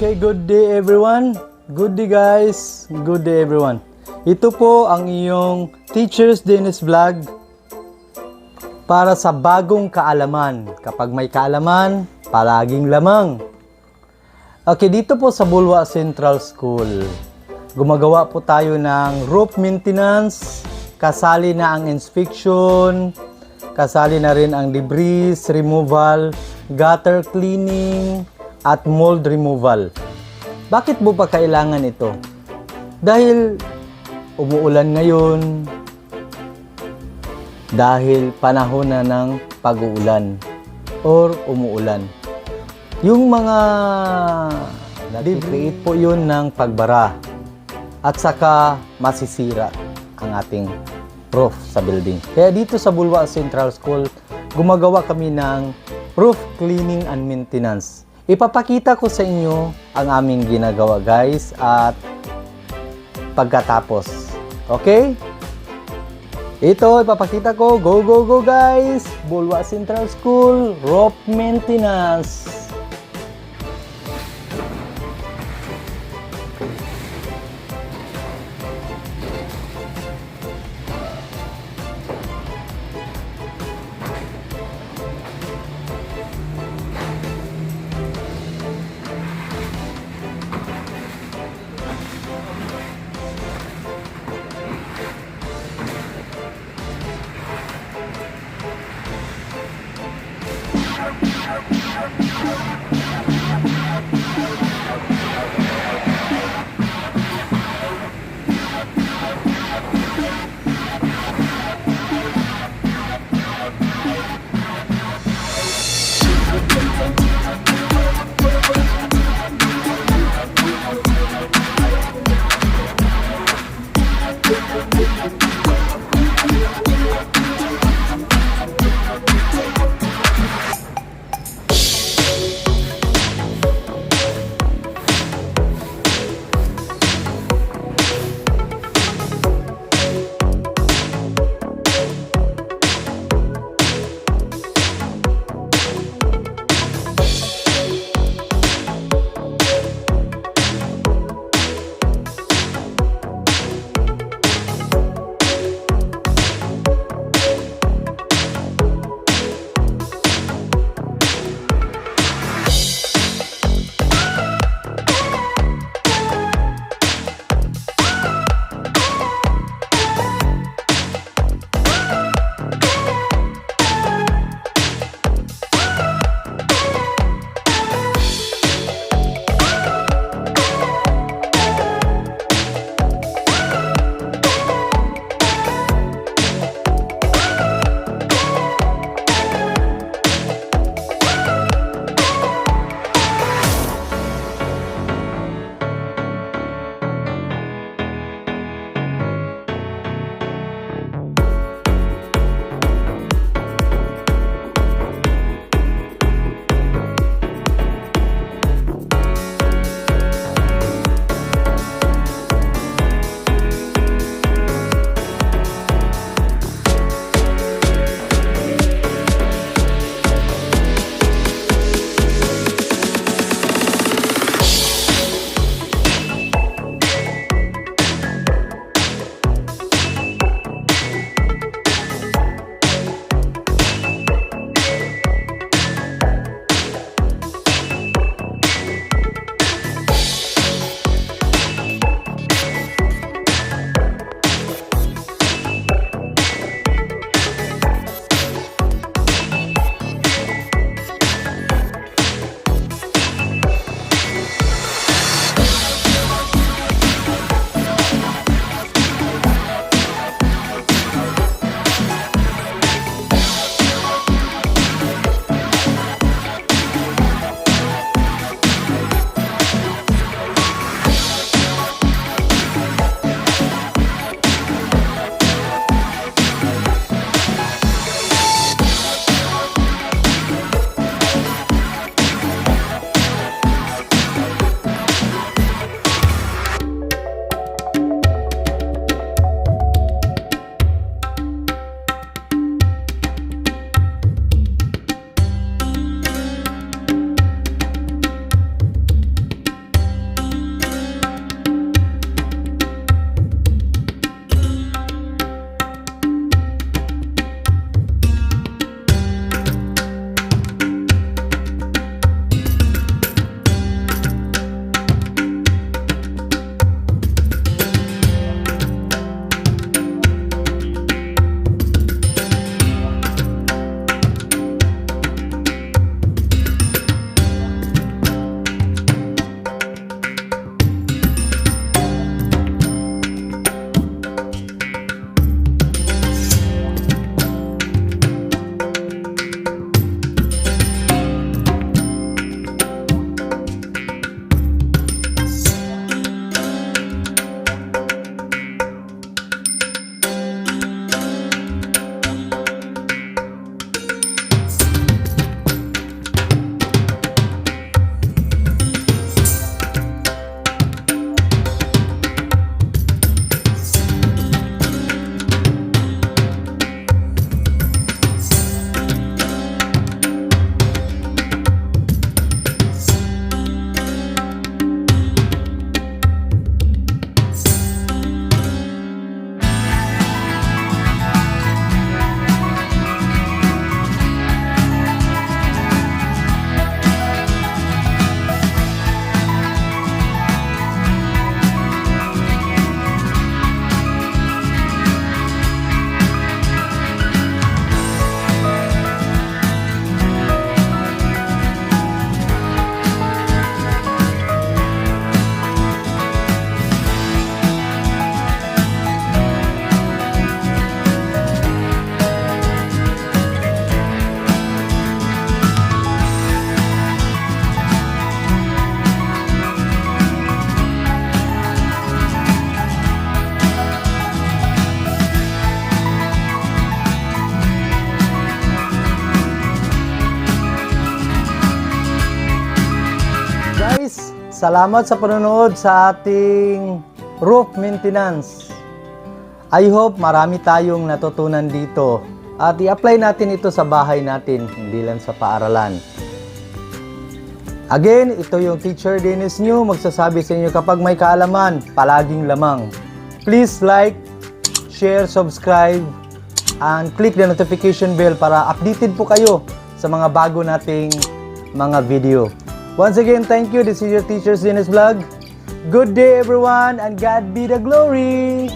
Okay, good day everyone. Good day guys. Good day everyone. Ito po ang iyong Teachers Dennis Vlog para sa bagong kaalaman. Kapag may kaalaman, palaging lamang. Okay, dito po sa Bulua Central School, gumagawa po tayo ng roof maintenance, kasali na ang inspection, kasali na rin ang debris removal, gutter cleaning, at mold removal. Bakit po pa kailangan ito? Dahil umuulan ngayon, dahil panahon na ng pag-uulan or umuulan. Yung mga nag-create po yun ng pagbara at saka masisira ang ating roof sa building. Kaya dito sa Bulua Central School, gumagawa kami ng roof cleaning and maintenance. Ipapakita ko sa inyo ang aming ginagawa guys at pagkatapos. Okay? Ito ipapakita ko. Go, go, go guys! Bulua Central School roof maintenance. salamat sa panonood sa ating roof maintenance. I hope marami tayong natutunan dito at i-apply natin ito sa bahay natin, hindi lang sa paaralan. Again, ito yung Teacher Dennis New magsasabi sa inyo kapag may kaalaman, palaging lamang. Please like, share, subscribe, and click the notification bell para updated po kayo sa mga bago nating mga video. Once again, thank you. This is your Teacher Dennis Vlog. Good day everyone and God be the glory!